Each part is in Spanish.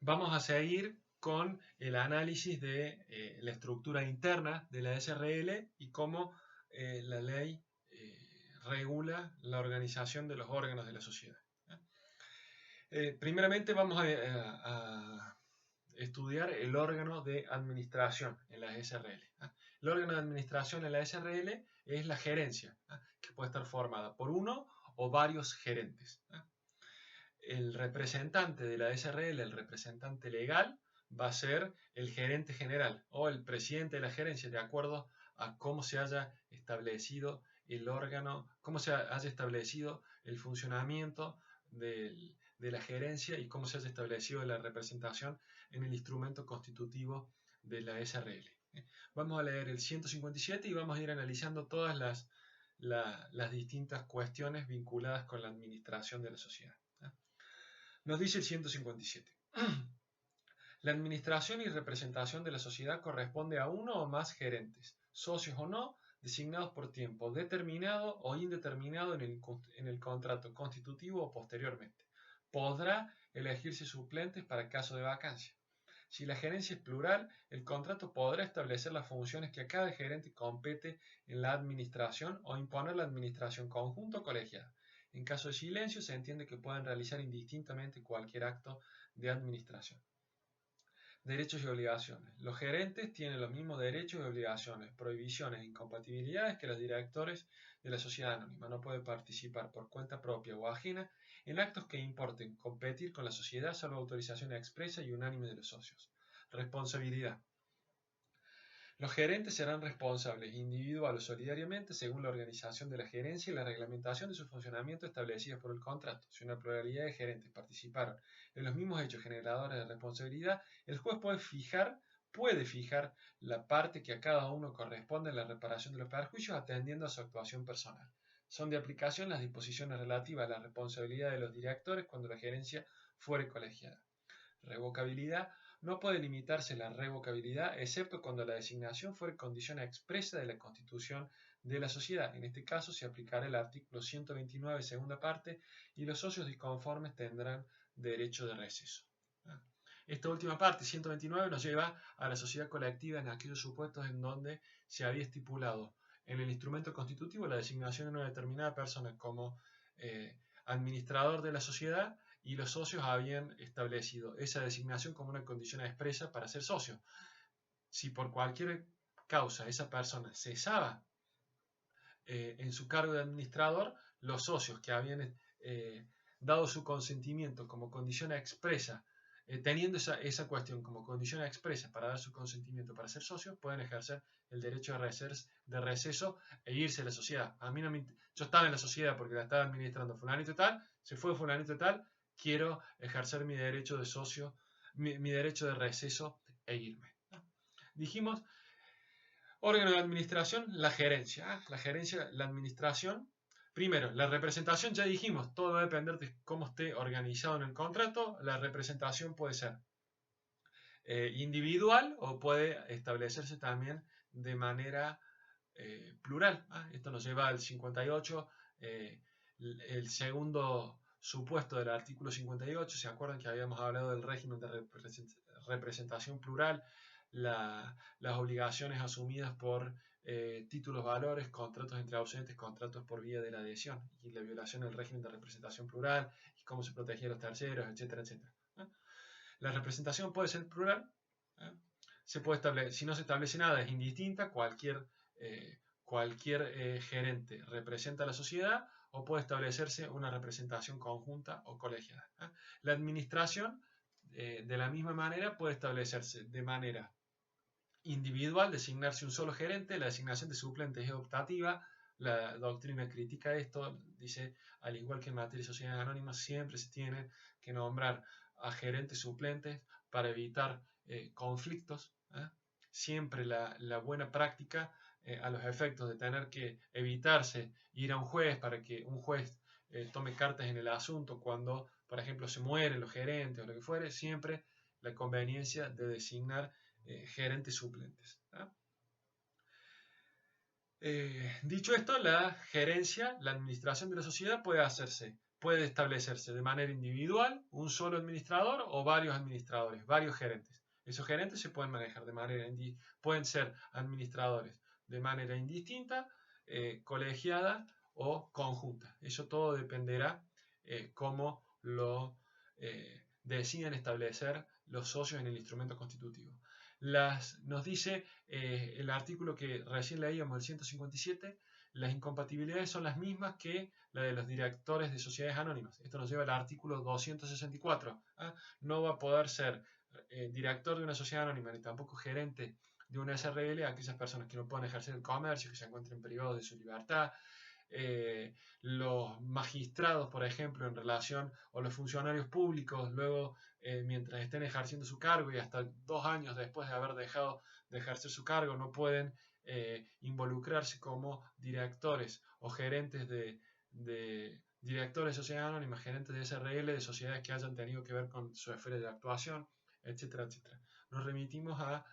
Vamos a seguir con el análisis de la estructura interna de la SRL y cómo la ley regula la organización de los órganos de la sociedad. Primeramente vamos a estudiar el órgano de administración en la SRL. El órgano de administración en la SRL es la gerencia, que puede estar formada por uno o varios gerentes. El representante de la SRL, el representante legal, va a ser el gerente general o el presidente de la gerencia, de acuerdo a cómo se haya establecido el órgano, cómo se haya establecido el funcionamiento de la gerencia y cómo se haya establecido la representación en el instrumento constitutivo de la SRL. Vamos a leer el 157 y vamos a ir analizando todas las distintas cuestiones vinculadas con la administración de la sociedad. Nos dice el 157. La administración y representación de la sociedad corresponde a uno o más gerentes, socios o no, designados por tiempo determinado o indeterminado en el contrato constitutivo o posteriormente. Podrá elegirse suplentes para caso de vacancia. Si la gerencia es plural, el contrato podrá establecer las funciones que a cada gerente compete en la administración o imponer la administración conjunta o colegiada. En caso de silencio, se entiende que pueden realizar indistintamente cualquier acto de administración. Derechos y obligaciones. Los gerentes tienen los mismos derechos y obligaciones, prohibiciones e incompatibilidades que los directores de la sociedad anónima. No puede participar por cuenta propia o ajena en actos que importen competir con la sociedad salvo autorización expresa y unánime de los socios. Responsabilidad. Los gerentes serán responsables individual o solidariamente según la organización de la gerencia y la reglamentación de su funcionamiento establecidas por el contrato. Si una pluralidad de gerentes participaron en los mismos hechos generadores de responsabilidad, el juez puede fijar la parte que a cada uno corresponde en la reparación de los perjuicios atendiendo a su actuación personal. Son de aplicación las disposiciones relativas a la responsabilidad de los directores cuando la gerencia fuere colegiada. Revocabilidad. No puede limitarse la revocabilidad excepto cuando la designación fuere condición expresa de la constitución de la sociedad. En este caso se aplicará el artículo 129, segunda parte, y los socios disconformes tendrán derecho de receso. Esta última parte, 129, nos lleva a la sociedad colectiva en aquellos supuestos en donde se había estipulado en el instrumento constitutivo la designación de una determinada persona como administrador de la sociedad y los socios habían establecido esa designación como una condición expresa para ser socio. Si por cualquier causa esa persona cesaba en su cargo de administrador, los socios que habían dado su consentimiento como condición expresa, teniendo esa cuestión como condición expresa para dar su consentimiento para ser socios, pueden ejercer el derecho de receso e irse a la sociedad. A mí no yo estaba en la sociedad porque la estaba administrando fulanito tal, se fue fulanito tal, quiero ejercer mi derecho de socio, mi derecho de receso e irme. Dijimos, órgano de administración, la gerencia. La gerencia, la administración. Primero, la representación, ya dijimos, todo va a depender de cómo esté organizado en el contrato. La representación puede ser individual o puede establecerse también de manera plural. Esto nos lleva al 58, el segundo supuesto del artículo 58. ¿Se acuerdan que habíamos hablado del régimen de representación plural? Las obligaciones asumidas por títulos, valores, contratos entre ausentes, contratos por vía de la adhesión y la violación del régimen de representación plural y cómo se protegía a los terceros, etcétera, etcétera. La representación puede ser plural, se puede establecer, si no se establece nada es indistinta, cualquier gerente representa a la sociedad o puede establecerse una representación conjunta o colegiada. La administración, de la misma manera, puede establecerse de manera individual, designarse un solo gerente, la designación de suplentes es optativa, la doctrina critica esto, dice, al igual que en materia de sociedades anónimas, siempre se tiene que nombrar a gerentes suplentes para evitar conflictos. Siempre la buena práctica a los efectos de tener que evitarse ir a un juez para que un juez tome cartas en el asunto cuando, por ejemplo, se mueren los gerentes o lo que fuere, siempre la conveniencia de designar gerentes suplentes. Dicho esto, la gerencia, la administración de la sociedad puede hacerse puede establecerse de manera individual, un solo administrador o varios administradores, varios gerentes. Esos gerentes se pueden manejar de manera pueden ser administradores de manera indistinta, colegiada o conjunta. Eso todo dependerá cómo lo deciden establecer los socios en el instrumento constitutivo. Nos dice el artículo que recién leíamos, el 157, las incompatibilidades son las mismas que la de los directores de sociedades anónimas. Esto nos lleva al artículo 264. No va a poder ser director de una sociedad anónima ni tampoco gerente de una SRL a aquellas personas que no puedan ejercer el comercio, que se encuentren privados de su libertad. Los magistrados, por ejemplo, en relación, o los funcionarios públicos, luego, mientras estén ejerciendo su cargo y hasta 2 años después de haber dejado de ejercer su cargo, no pueden involucrarse como directores o gerentes de directores de sociedades anónimas, gerentes de SRL, de sociedades que hayan tenido que ver con su esfera de actuación, etcétera, etcétera. Nos remitimos a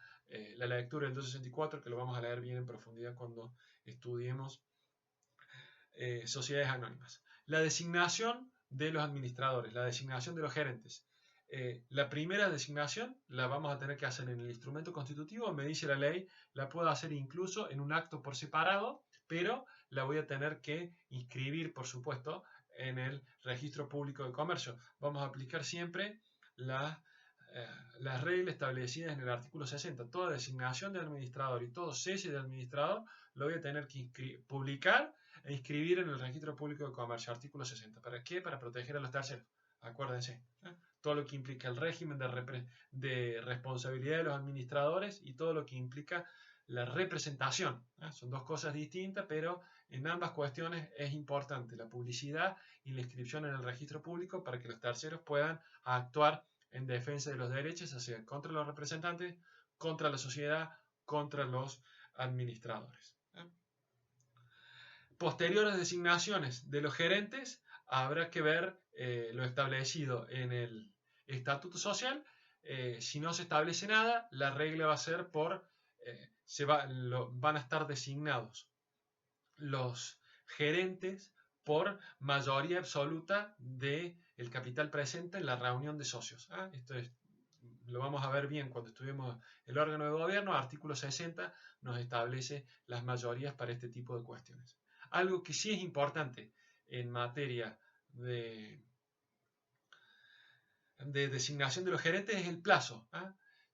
la lectura del 264, que lo vamos a leer bien en profundidad cuando estudiemos sociedades anónimas. La designación de los administradores, la designación de los gerentes. La primera designación la vamos a tener que hacer en el instrumento constitutivo, me dice la ley, la puedo hacer incluso en un acto por separado, pero la voy a tener que inscribir, por supuesto, en el registro público de comercio. Vamos a aplicar siempre las reglas establecidas en el artículo 60. Toda designación de administrador y todo cese de administrador lo voy a tener que publicar e inscribir en el registro público de comercio, artículo 60. ¿Para qué? Para proteger a los terceros. Acuérdense, todo lo que implica el régimen de responsabilidad de los administradores y todo lo que implica la representación. Son dos cosas distintas, pero en ambas cuestiones es importante la publicidad y la inscripción en el registro público para que los terceros puedan actuar en defensa de los derechos, o sea, contra los representantes, contra la sociedad, contra los administradores. Posteriores designaciones de los gerentes, habrá que ver lo establecido en el estatuto social. Si no se establece nada, la regla va a ser van a estar designados los gerentes por mayoría absoluta del capital presente en la reunión de socios. Esto lo vamos a ver bien cuando estudiemos el órgano de gobierno. Artículo 60 nos establece las mayorías para este tipo de cuestiones. Algo que sí es importante en materia de designación de los gerentes es el plazo.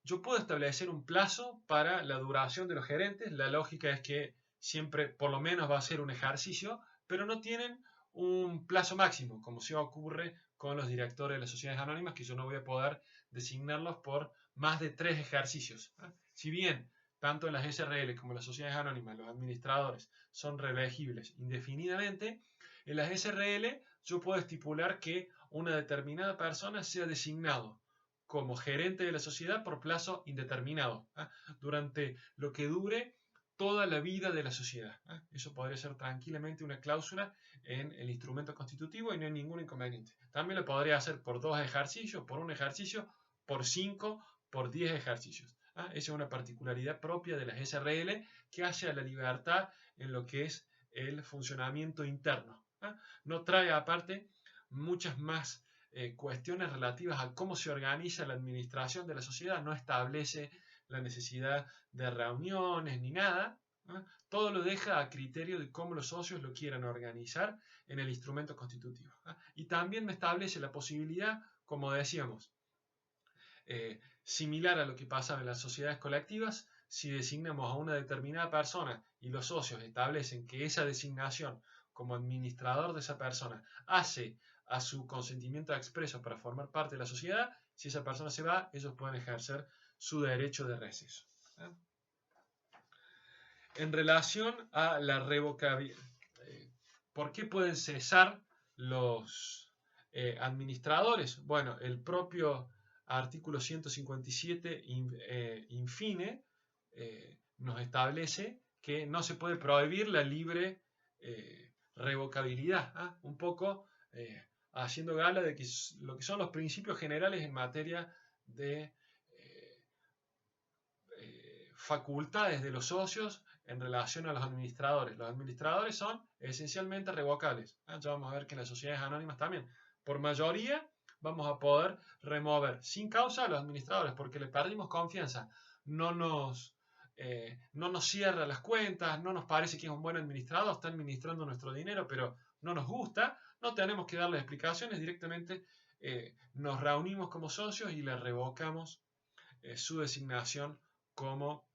Yo puedo establecer un plazo para la duración de los gerentes. La lógica es que siempre por lo menos va a ser un ejercicio, pero no tienen un plazo máximo, como si ocurre con los directores de las sociedades anónimas, que yo no voy a poder designarlos por más de 3 ejercicios. Si bien tanto en las SRL como en las sociedades anónimas los administradores son reelegibles indefinidamente, en las SRL yo puedo estipular que una determinada persona sea designado como gerente de la sociedad por plazo indeterminado, durante lo que dure toda la vida de la sociedad. Eso podría ser tranquilamente una cláusula en el instrumento constitutivo y no hay ningún inconveniente. También lo podría hacer por 2 ejercicios, por 1 ejercicio, por 5, por 10 ejercicios. Esa es una particularidad propia de las SRL que hace a la libertad en lo que es el funcionamiento interno. No trae aparte muchas más cuestiones relativas a cómo se organiza la administración de la sociedad, no establece la necesidad de reuniones ni nada, todo lo deja a criterio de cómo los socios lo quieran organizar en el instrumento constitutivo. Y también me establece la posibilidad, como decíamos, similar a lo que pasaba en las sociedades colectivas, si designamos a una determinada persona y los socios establecen que esa designación como administrador de esa persona hace a su consentimiento expreso para formar parte de la sociedad, si esa persona se va, ellos pueden ejercer su derecho de receso. En relación a la revocabilidad, ¿por qué pueden cesar los administradores? Bueno, el propio artículo 157 infine nos establece que no se puede prohibir la libre revocabilidad, un poco haciendo gala de que lo que son los principios generales en materia de facultades de los socios en relación a los administradores. Los administradores son esencialmente revocables. Ya vamos a ver que en las sociedades anónimas también. Por mayoría vamos a poder remover sin causa a los administradores porque le perdimos confianza. No nos cierra las cuentas, no nos parece que es un buen administrador, está administrando nuestro dinero, pero no nos gusta. No tenemos que darle explicaciones, directamente nos reunimos como socios y le revocamos su designación como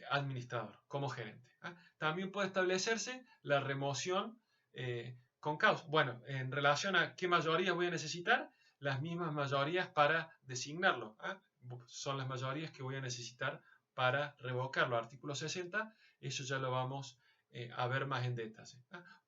administrador, como gerente. También puede establecerse la remoción con causa. Bueno, en relación a qué mayorías voy a necesitar, las mismas mayorías para designarlo. Son las mayorías que voy a necesitar para revocarlo. Artículo 60, eso ya lo vamos a ver más en detalle.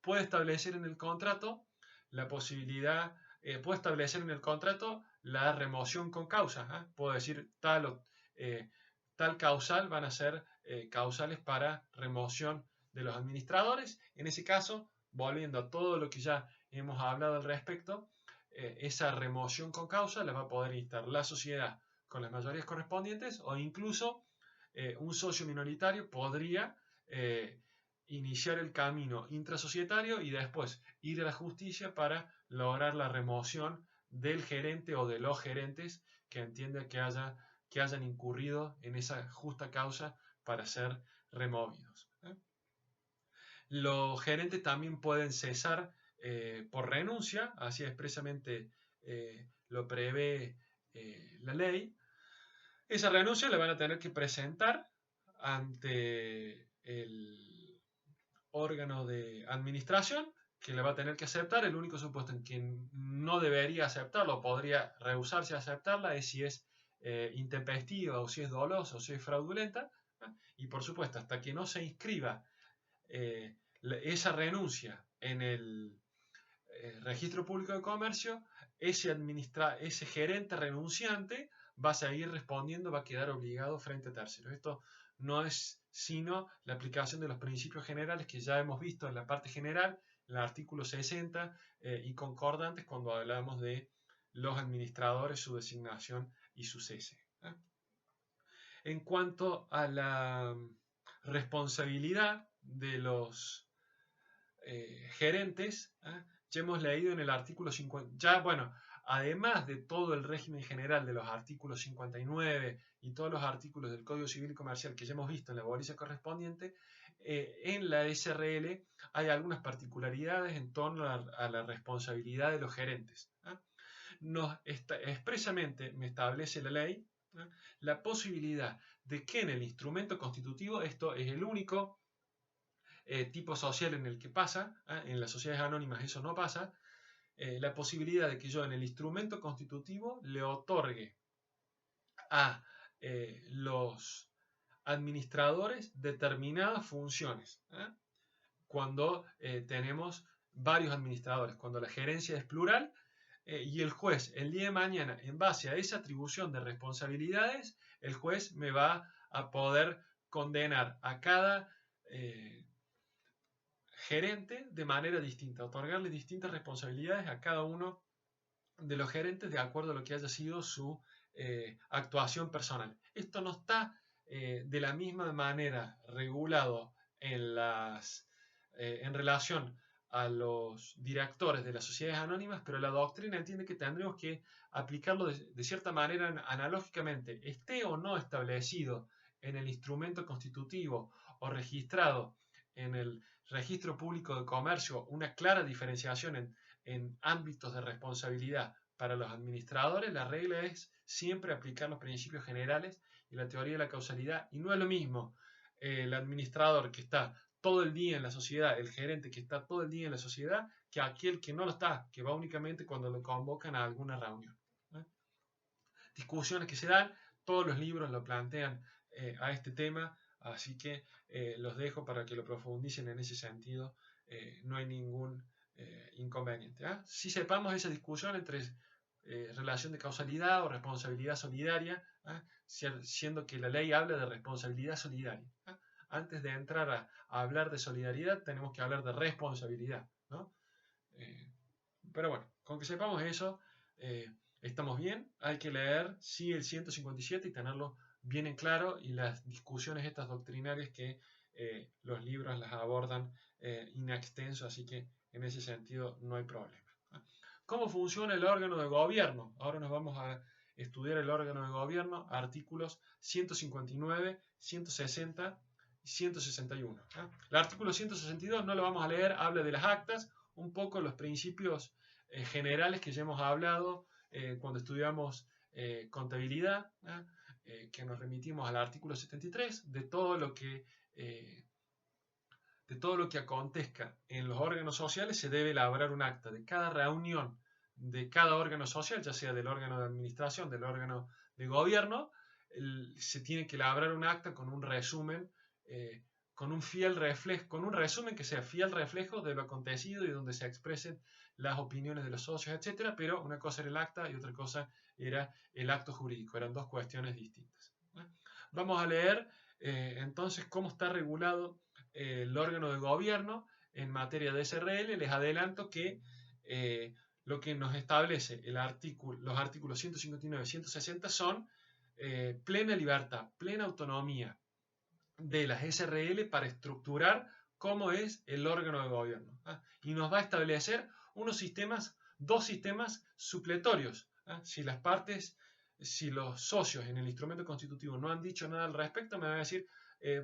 Puede establecer en el contrato la posibilidad, puede establecer en el contrato la remoción con causa. Puedo decir tal causal van a ser causales para remoción de los administradores. En ese caso, volviendo a todo lo que ya hemos hablado al respecto, esa remoción con causa la va a poder instar la sociedad con las mayorías correspondientes, o incluso un socio minoritario podría iniciar el camino intrasocietario y después ir a la justicia para lograr la remoción del gerente o de los gerentes que entienda que hayan incurrido en esa justa causa para ser removidos. Los gerentes también pueden cesar por renuncia, así expresamente lo prevé la ley. Esa renuncia la van a tener que presentar ante el órgano de administración, que le va a tener que aceptar. El único supuesto en que no debería aceptarlo, podría rehusarse a aceptarla, es si es intempestiva, o si es dolosa, o si es fraudulenta. Y por supuesto, hasta que no se inscriba esa renuncia en el registro público de comercio, ese gerente renunciante va a seguir respondiendo, va a quedar obligado frente a terceros. Esto no es sino la aplicación de los principios generales que ya hemos visto en la parte general, en el artículo 60 y concordantes, cuando hablamos de los administradores, su designación y su cese. En cuanto a la responsabilidad de los gerentes, ya hemos leído en el artículo 50, además de todo el régimen general de los artículos 59 y todos los artículos del Código Civil y Comercial que ya hemos visto en la bolilla correspondiente, en la SRL hay algunas particularidades en torno a la responsabilidad de los gerentes. Expresamente me establece la ley la posibilidad de que en el instrumento constitutivo, esto es el único tipo social en el que pasa, en las sociedades anónimas eso no pasa, la posibilidad de que yo en el instrumento constitutivo le otorgue a los administradores determinadas funciones. Cuando tenemos varios administradores, cuando la gerencia es plural, y el juez el día de mañana, en base a esa atribución de responsabilidades, el juez me va a poder condenar a cada gerente de manera distinta, otorgarle distintas responsabilidades a cada uno de los gerentes de acuerdo a lo que haya sido su actuación personal. Esto no está de la misma manera regulado en relación a los directores de las sociedades anónimas, pero la doctrina entiende que tendremos que aplicarlo de cierta manera analógicamente, esté o no establecido en el instrumento constitutivo o registrado en el registro público de comercio una clara diferenciación en ámbitos de responsabilidad para los administradores. La regla es siempre aplicar los principios generales y la teoría de la causalidad, y no es lo mismo el administrador que está todo el día en la sociedad, el gerente que está todo el día en la sociedad, que aquel que no lo está, que va únicamente cuando lo convocan a alguna reunión. Discusiones que se dan, todos los libros lo plantean a este tema, así que los dejo para que lo profundicen en ese sentido, no hay ningún inconveniente. Si sepamos esa discusión entre relación de causalidad o responsabilidad solidaria, siendo que la ley habla de responsabilidad solidaria. Antes de entrar a hablar de solidaridad, tenemos que hablar de responsabilidad, ¿no? Pero bueno, con que sepamos eso, estamos bien. Hay que leer, sí, el 157 y tenerlo vienen claro y las discusiones estas doctrinarias que los libros las abordan in extenso, así que en ese sentido no hay problema. ¿Cómo funciona el órgano de gobierno? Ahora nos vamos a estudiar el órgano de gobierno, artículos 159, 160 y 161. El artículo 162 no lo vamos a leer, habla de las actas, un poco los principios generales que ya hemos hablado cuando estudiamos contabilidad, que nos remitimos al artículo 73, de todo lo que acontezca en los órganos sociales se debe elaborar un acta de cada reunión de cada órgano social, ya sea del órgano de administración, del órgano de gobierno, se tiene que elaborar un acta con un resumen, con un resumen que sea fiel reflejo de lo acontecido y donde se expresen las opiniones de los socios, etcétera, pero una cosa era el acta y otra cosa era el acto jurídico, eran dos cuestiones distintas. Vamos a leer entonces cómo está regulado el órgano de gobierno en materia de SRL. Les adelanto que lo que nos establece los artículos 159 y 160 son plena libertad, plena autonomía de las SRL para estructurar cómo es el órgano de gobierno. Y nos va a establecer dos sistemas supletorios. Si los socios en el instrumento constitutivo no han dicho nada al respecto, me van a decir,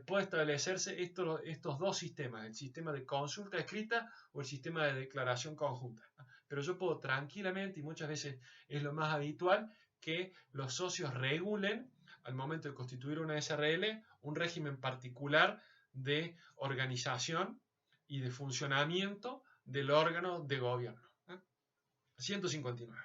puede establecerse estos dos sistemas, el sistema de consulta escrita o el sistema de declaración conjunta. Pero yo puedo tranquilamente, y muchas veces es lo más habitual, que los socios regulen, al momento de constituir una SRL, un régimen particular de organización y de funcionamiento del órgano de gobierno. 159.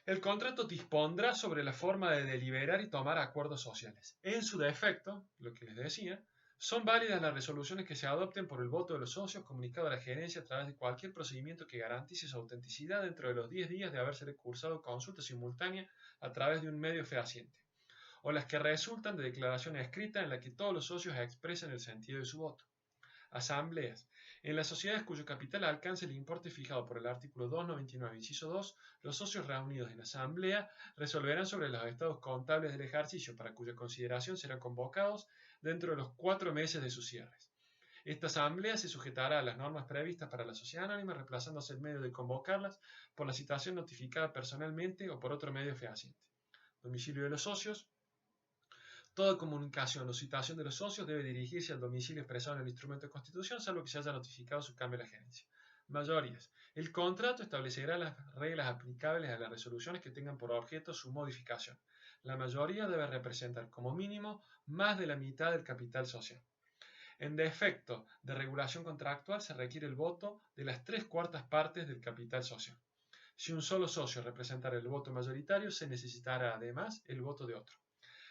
El contrato dispondrá sobre la forma de deliberar y tomar acuerdos sociales. En su defecto, lo que les decía, son válidas las resoluciones que se adopten por el voto de los socios comunicado a la gerencia a través de cualquier procedimiento que garantice su autenticidad dentro de los 10 días de haberse cursado consulta simultánea a través de un medio fehaciente, o las que resultan de declaración escrita en la que todos los socios expresen el sentido de su voto. Asambleas. En las sociedades cuyo capital alcance el importe fijado por el artículo 299, inciso 2, los socios reunidos en asamblea resolverán sobre los estados contables del ejercicio, para cuya consideración serán convocados dentro de los 4 meses de sus cierres. Esta asamblea se sujetará a las normas previstas para la sociedad anónima, reemplazándose el medio de convocarlas por la citación notificada personalmente o por otro medio fehaciente. Domicilio de los socios. Toda comunicación o citación de los socios debe dirigirse al domicilio expresado en el instrumento de constitución, salvo que se haya notificado su cambio a la gerencia. Mayorías. El contrato establecerá las reglas aplicables a las resoluciones que tengan por objeto su modificación. La mayoría debe representar como mínimo más de la mitad del capital social. En defecto de regulación contractual se requiere el voto de las 3/4 partes del capital social. Si un solo socio representara el voto mayoritario, se necesitará además el voto de otro.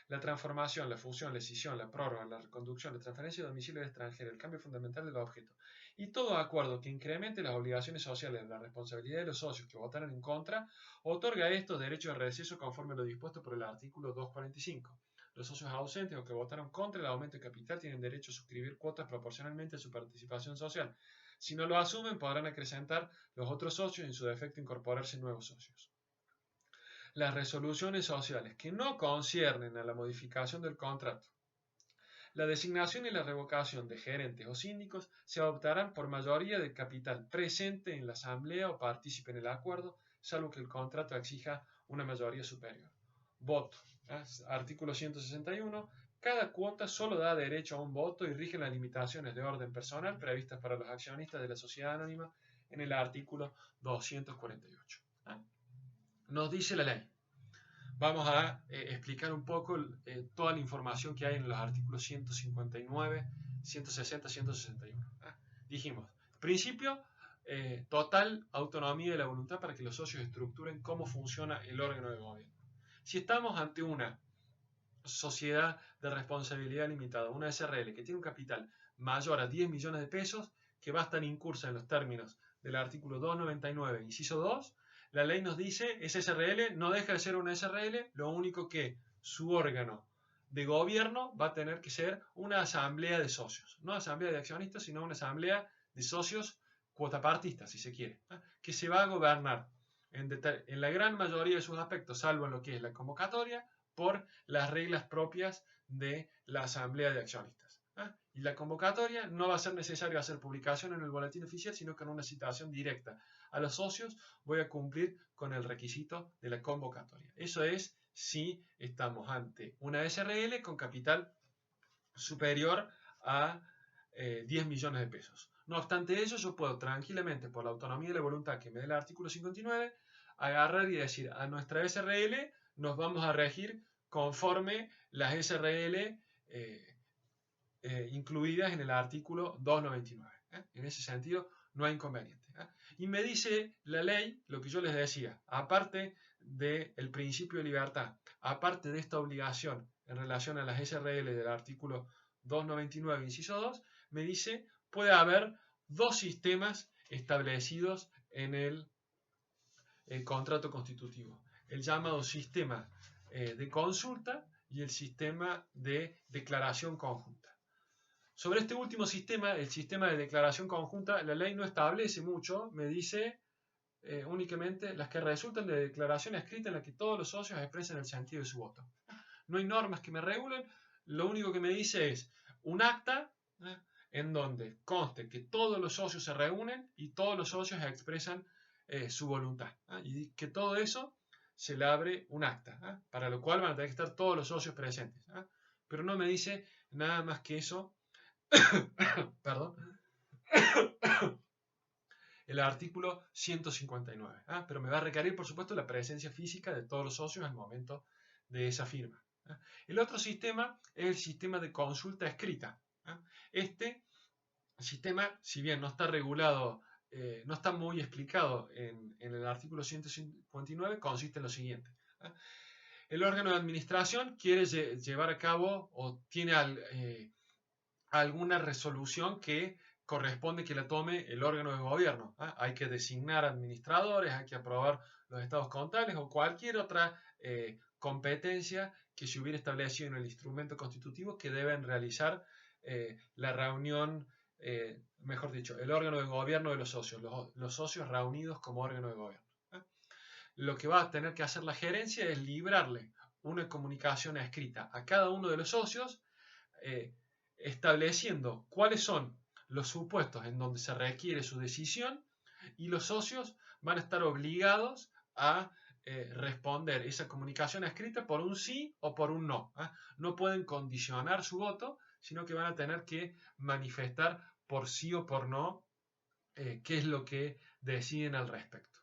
La transformación, la fusión, la escisión, la prórroga, la reconducción, la transferencia de domicilio del extranjero, el cambio fundamental del objeto y todo acuerdo que incremente las obligaciones sociales de la responsabilidad de los socios que votaron en contra, otorga a estos derechos de receso conforme a lo dispuesto por el artículo 245. Los socios ausentes o que votaron contra el aumento de capital tienen derecho a suscribir cuotas proporcionalmente a su participación social. Si no lo asumen, podrán acrecentar los otros socios y en su defecto incorporarse nuevos socios. Las resoluciones sociales que no conciernen a la modificación del contrato, la designación y la revocación de gerentes o síndicos se adoptarán por mayoría del capital presente en la asamblea o partícipe en el acuerdo, salvo que el contrato exija una mayoría superior. Voto. Artículo 161. Cada cuota solo da derecho a un voto y rige las limitaciones de orden personal previstas para los accionistas de la sociedad anónima en el artículo 248. Nos dice la ley. Vamos a explicar un poco toda la información que hay en los artículos 159, 160, 161. Dijimos, principio, total autonomía de la voluntad para que los socios estructuren cómo funciona el órgano de gobierno. Si estamos ante una sociedad de responsabilidad limitada, una SRL que tiene un capital mayor a 10 millones de pesos, que va a estar incursa en los términos del artículo 299, inciso 2, la ley nos dice, esa SRL no deja de ser una SRL, lo único que su órgano de gobierno va a tener que ser una asamblea de socios, no asamblea de accionistas, sino una asamblea de socios cuotapartistas, si se quiere, que se va a gobernar en la gran mayoría de sus aspectos, salvo en lo que es la convocatoria, por las reglas propias de la asamblea de accionistas. Y la convocatoria no va a ser necesario hacer publicación en el boletín oficial, sino con una citación directa a los socios voy a cumplir con el requisito de la convocatoria. Eso es si estamos ante una SRL con capital superior a 10 millones de pesos. No obstante ello, yo puedo tranquilamente, por la autonomía y la voluntad que me da el artículo 59, agarrar y decir a nuestra SRL nos vamos a regir conforme las SRL incluidas en el artículo 299. En ese sentido, no hay inconveniente. Y me dice la ley, lo que yo les decía, aparte del principio de libertad, aparte de esta obligación en relación a las SRL del artículo 299, inciso 2, me dice, puede haber dos sistemas establecidos en el contrato constitutivo. El llamado sistema de consulta y el sistema de declaración conjunta. Sobre este último sistema, el sistema de declaración conjunta, la ley no establece mucho, me dice únicamente las que resultan de declaración escrita en la que todos los socios expresen el sentido de su voto. No hay normas que me regulen, lo único que me dice es un acta en donde conste que todos los socios se reúnen y todos los socios expresan su voluntad. Y que todo eso se le abre un acta, para lo cual van a tener que estar todos los socios presentes. Pero no me dice nada más que eso. Perdón. El artículo 159. Pero me va a requerir, por supuesto, la presencia física de todos los socios al momento de esa firma. El otro sistema es el sistema de consulta escrita. Este sistema, si bien no está regulado, no está muy explicado en el artículo 159, consiste en lo siguiente. El órgano de administración quiere llevar a cabo o tiene alguna resolución que corresponde que la tome el órgano de gobierno. Hay que designar administradores, hay que aprobar los estados contables o cualquier otra competencia que se hubiera establecido en el instrumento constitutivo que deben realizar la reunión, mejor dicho, el órgano de gobierno de los socios, los socios reunidos como órgano de gobierno. Lo que va a tener que hacer la gerencia es librarle una comunicación escrita a cada uno de los socios, estableciendo cuáles son los supuestos en donde se requiere su decisión, y los socios van a estar obligados a responder esa comunicación escrita por un sí o por un no. No pueden condicionar su voto, sino que van a tener que manifestar por sí o por no qué es lo que deciden al respecto.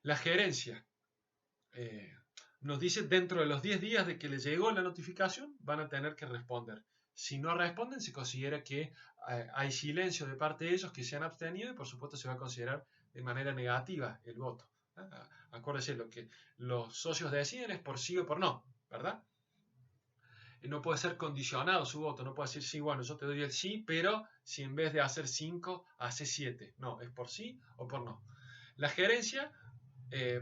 La gerencia nos dice dentro de los 10 días de que les llegó la notificación van a tener que responder. Si no responden, se considera que hay silencio de parte de ellos que se han abstenido y por supuesto se va a considerar de manera negativa el voto. Acuérdense, lo que los socios deciden es por sí o por no, ¿verdad? No puede ser condicionado su voto, no puede decir sí, bueno, yo te doy el sí, pero si en vez de hacer 5, hace 7. No, es por sí o por no. La gerencia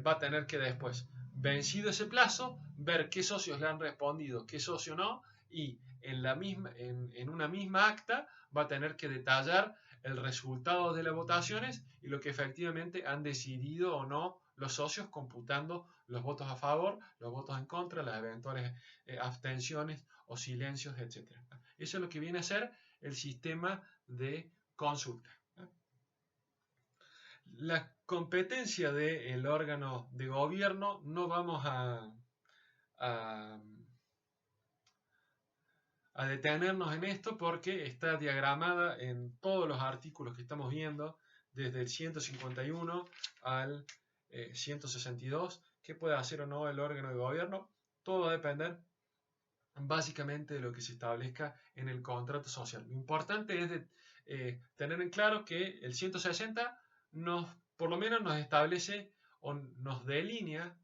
va a tener que después, vencido ese plazo, ver qué socios le han respondido, qué socio no, y en una misma acta va a tener que detallar el resultado de las votaciones y lo que efectivamente han decidido o no los socios, computando los votos a favor, los votos en contra, las eventuales abstenciones o silencios, etc. Eso es lo que viene a ser el sistema de consulta. La competencia del órgano de gobierno no vamos a detenernos en esto porque está diagramada en todos los artículos que estamos viendo, desde el 151 al 162, qué puede hacer o no el órgano de gobierno. Todo va a depender básicamente de lo que se establezca en el contrato social. Lo importante es tener en claro que el 160 por lo menos nos establece o nos delinea,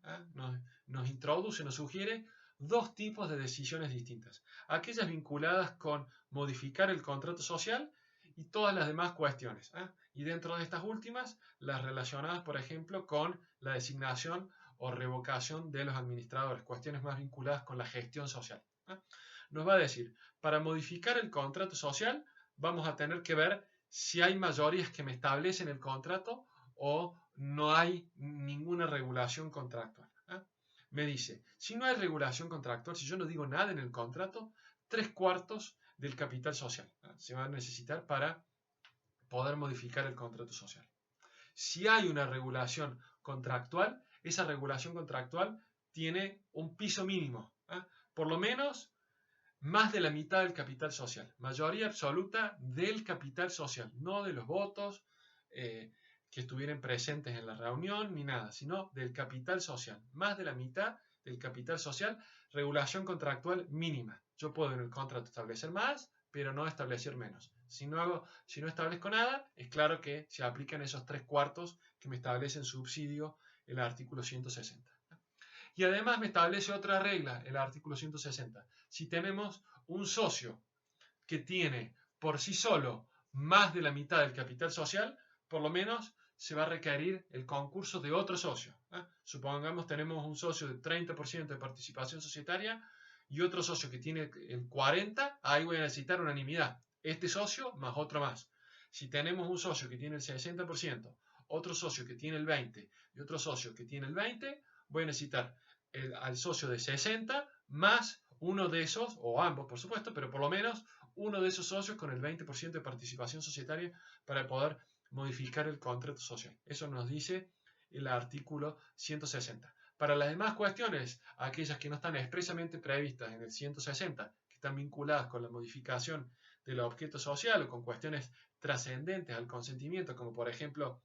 nos introduce, nos sugiere dos tipos de decisiones distintas. Aquellas vinculadas con modificar el contrato social y todas las demás cuestiones. Y dentro de estas últimas, las relacionadas, por ejemplo, con la designación o revocación de los administradores, cuestiones más vinculadas con la gestión social. Nos va a decir, para modificar el contrato social, vamos a tener que ver si hay mayorías que me establecen el contrato o no hay ninguna regulación contractual. me dice, si no hay regulación contractual, si yo no digo nada en el contrato, 3/4 del capital social se va a necesitar para poder modificar el contrato social. Si hay una regulación contractual, esa regulación contractual tiene un piso mínimo, por lo menos más de la mitad del capital social, mayoría absoluta del capital social, no de los votos que estuvieran presentes en la reunión ni nada, sino del capital social, más de la mitad del capital social, regulación contractual mínima. Yo puedo en el contrato establecer más, pero no establecer menos. Si no establezco nada, es claro que se aplican esos 3/4 que me establecen subsidio el artículo 160. Y además me establece otra regla, el artículo 160. Si tenemos un socio que tiene por sí solo más de la mitad del capital social, por lo menos se va a requerir el concurso de otro socio. Supongamos tenemos un socio de 30% de participación societaria y otro socio que tiene el 40%, ahí voy a necesitar unanimidad. Este socio más otro más. Si tenemos un socio que tiene el 60%, otro socio que tiene el 20% y otro socio que tiene el 20%, voy a necesitar al socio de 60 más uno de esos, o ambos por supuesto, pero por lo menos uno de esos socios con el 20% de participación societaria para poder modificar el contrato social. Eso nos dice el artículo 160. Para las demás cuestiones, aquellas que no están expresamente previstas en el 160, que están vinculadas con la modificación del objeto social o con cuestiones trascendentes al consentimiento, como por ejemplo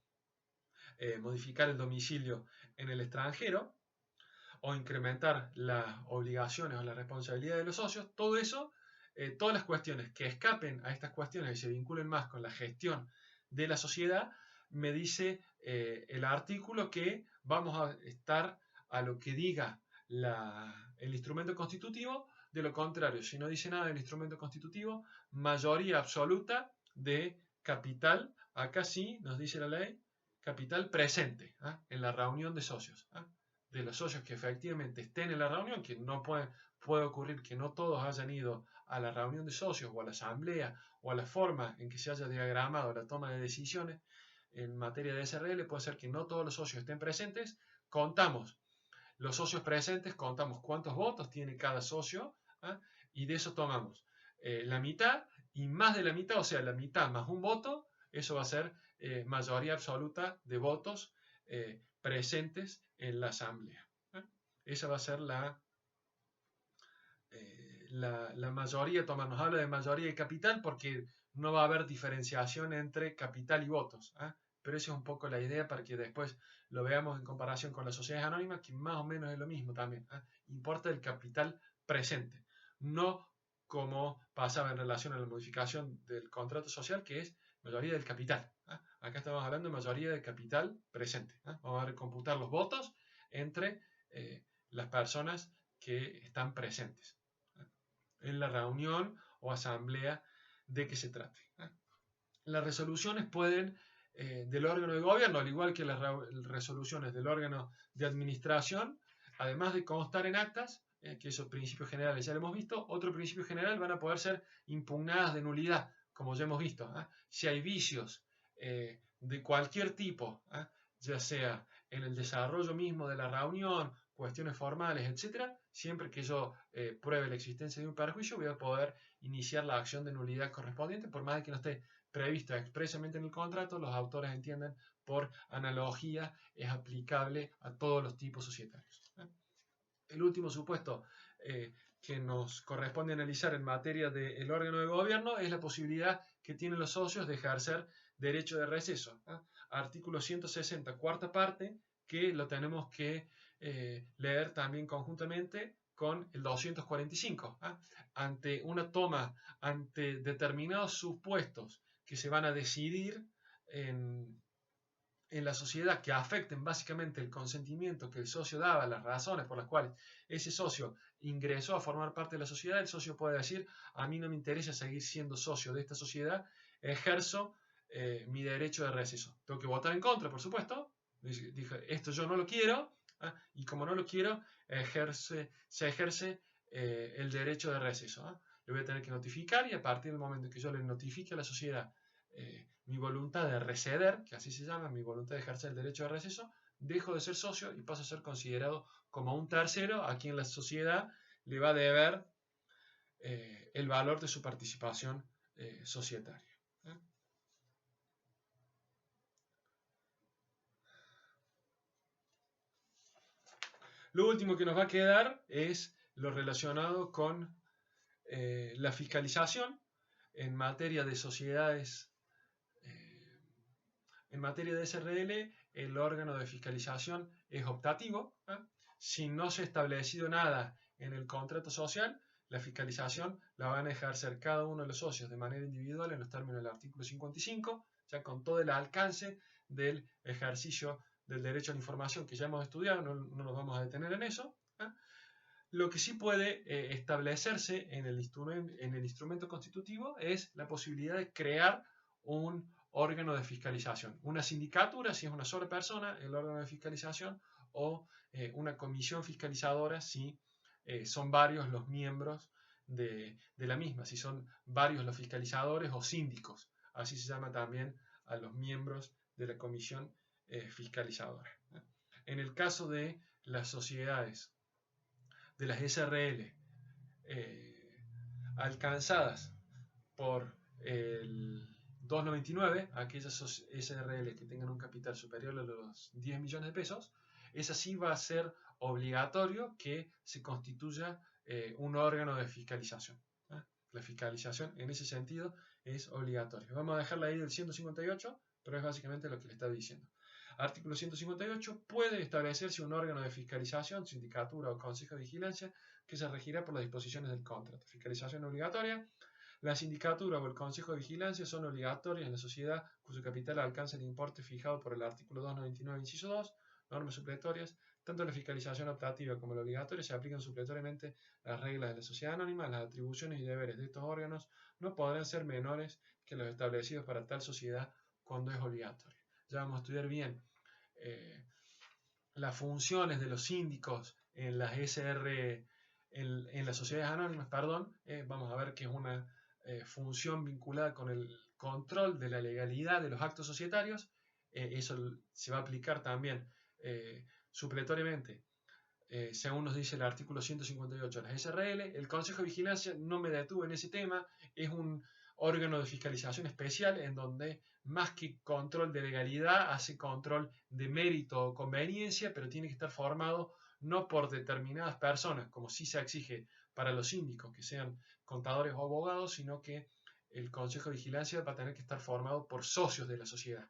modificar el domicilio en el extranjero, o incrementar las obligaciones o la responsabilidad de los socios, todo eso, todas las cuestiones que escapen a estas cuestiones y se vinculen más con la gestión de la sociedad, me dice el artículo que vamos a estar a lo que diga el instrumento constitutivo. De lo contrario, si no dice nada del instrumento constitutivo, mayoría absoluta de capital, acá sí nos dice la ley, capital presente en la reunión de socios. De los socios que efectivamente estén en la reunión, que no puede ocurrir que no todos hayan ido a la reunión de socios o a la asamblea o a la forma en que se haya diagramado la toma de decisiones en materia de SRL, puede ser que no todos los socios estén presentes. Contamos los socios presentes, contamos cuántos votos tiene cada socio y de eso tomamos la mitad y más de la mitad, o sea, la mitad más un voto, eso va a ser mayoría absoluta de votos presentes en la asamblea. Esa va a ser la mayoría, nos habla de mayoría y capital porque no va a haber diferenciación entre capital y votos. Pero esa es un poco la idea para que después lo veamos en comparación con las sociedades anónimas, que más o menos es lo mismo también. Importa el capital presente, no como pasaba en relación a la modificación del contrato social, que es mayoría del capital. Acá estamos hablando de mayoría de capital presente. Vamos a recomputar los votos entre las personas que están presentes en la reunión o asamblea de que se trate. Las resoluciones pueden del órgano de gobierno, al igual que las resoluciones del órgano de administración, además de constar en actas, que esos principios generales ya lo hemos visto, otro principio general van a poder ser impugnadas de nulidad, como ya hemos visto. Si hay vicios de cualquier tipo, ya sea en el desarrollo mismo de la reunión, cuestiones formales, etcétera, siempre que yo pruebe la existencia de un perjuicio, voy a poder iniciar la acción de nulidad correspondiente, por más de que no esté prevista expresamente en el contrato, los autores entienden por analogía es aplicable a todos los tipos societarios. El último supuesto que nos corresponde analizar en materia del órgano de gobierno es la posibilidad que tienen los socios de ejercer derecho de receso. Artículo 160, cuarta parte, que lo tenemos que leer también conjuntamente con el 245. Ante una toma, ante determinados supuestos que se van a decidir en la sociedad que afecten básicamente el consentimiento que el socio daba, las razones por las cuales ese socio ingresó a formar parte de la sociedad, el socio puede decir, a mí no me interesa seguir siendo socio de esta sociedad, ejerzo mi derecho de receso. Tengo que votar en contra, por supuesto. Dije, esto yo no lo quiero, y como no lo quiero, se ejerce el derecho de receso. Le voy a tener que notificar y a partir del momento que yo le notifique a la sociedad mi voluntad de receder, que así se llama, mi voluntad de ejercer el derecho de receso, dejo de ser socio y paso a ser considerado como un tercero a quien la sociedad le va a deber el valor de su participación societaria. Lo último que nos va a quedar es lo relacionado con la fiscalización en materia de sociedades. En materia de SRL, el órgano de fiscalización es optativo. Si no se ha establecido nada en el contrato social, la fiscalización la van a ejercer cada uno de los socios de manera individual en los términos del artículo 55, ya con todo el alcance del ejercicio del derecho a la información que ya hemos estudiado, no nos vamos a detener en eso. Lo que sí puede establecerse en el instrumento constitutivo es la posibilidad de crear un órgano de fiscalización. Una sindicatura, si es una sola persona, el órgano de fiscalización, o una comisión fiscalizadora, si son varios los miembros de la misma, si son varios los fiscalizadores o síndicos. Así se llama también a los miembros de la comisión fiscalizadora. En el caso de las sociedades, de las SRL alcanzadas por el 299, aquellas SRL que tengan un capital superior a los 10 millones de pesos, esa sí va a ser obligatorio que se constituya un órgano de fiscalización. La fiscalización en ese sentido es obligatoria. Vamos a dejarla ahí del 158, pero es básicamente lo que le está diciendo. Artículo 158. Puede establecerse un órgano de fiscalización, sindicatura o consejo de vigilancia que se regirá por las disposiciones del contrato. Fiscalización obligatoria. La sindicatura o el consejo de vigilancia son obligatorias en la sociedad cuyo capital alcanza el importe fijado por el artículo 299, inciso 2, normas supletorias. Tanto la fiscalización optativa como la obligatoria se aplican supletoriamente las reglas de la sociedad anónima. Las atribuciones y deberes de estos órganos no podrán ser menores que los establecidos para tal sociedad cuando es obligatorio. Ya vamos a estudiar bien las funciones de los síndicos en las en las sociedades anónimas, vamos a ver que es una función vinculada con el control de la legalidad de los actos societarios. Eso se va a aplicar también supletoriamente, según nos dice el artículo 158 de las SRL. El Consejo de Vigilancia, no me detuve en ese tema, es un órgano de fiscalización especial en donde más que control de legalidad hace control de mérito o conveniencia, pero tiene que estar formado no por determinadas personas, como sí se exige para los síndicos, que sean contadores o abogados, sino que el Consejo de Vigilancia va a tener que estar formado por socios de la sociedad.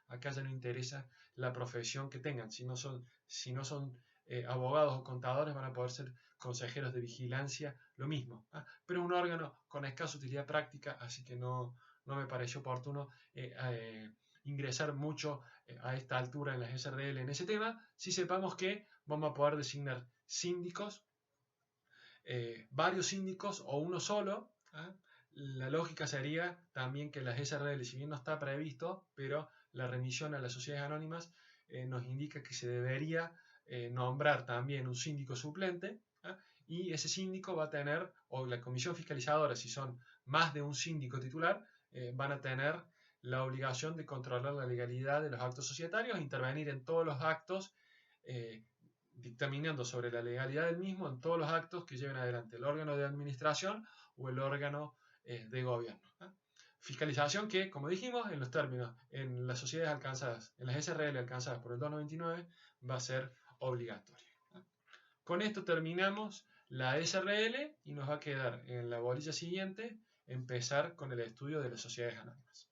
Acá ya no interesa la profesión que tengan, si no son abogados o contadores van a poder ser consejeros de vigilancia, lo mismo. Pero un órgano con escasa utilidad práctica, así que no me pareció oportuno ingresar mucho a esta altura en las SRL en ese tema. Si sepamos que vamos a poder designar síndicos, varios síndicos o uno solo. La lógica sería también que las SRL, si bien no está previsto, pero la remisión a las sociedades anónimas nos indica que se debería nombrar también un síndico suplente, y ese síndico va a tener, o la comisión fiscalizadora, si son más de un síndico titular, van a tener la obligación de controlar la legalidad de los actos societarios, intervenir en todos los actos, dictaminando sobre la legalidad del mismo en todos los actos que lleven adelante el órgano de administración o el órgano de gobierno. Fiscalización que, como dijimos, en los términos, en las sociedades alcanzadas, en las SRL alcanzadas por el 299, va a ser obligatoria. Con esto terminamos la SRL y nos va a quedar en la bolilla siguiente empezar con el estudio de las sociedades anónimas.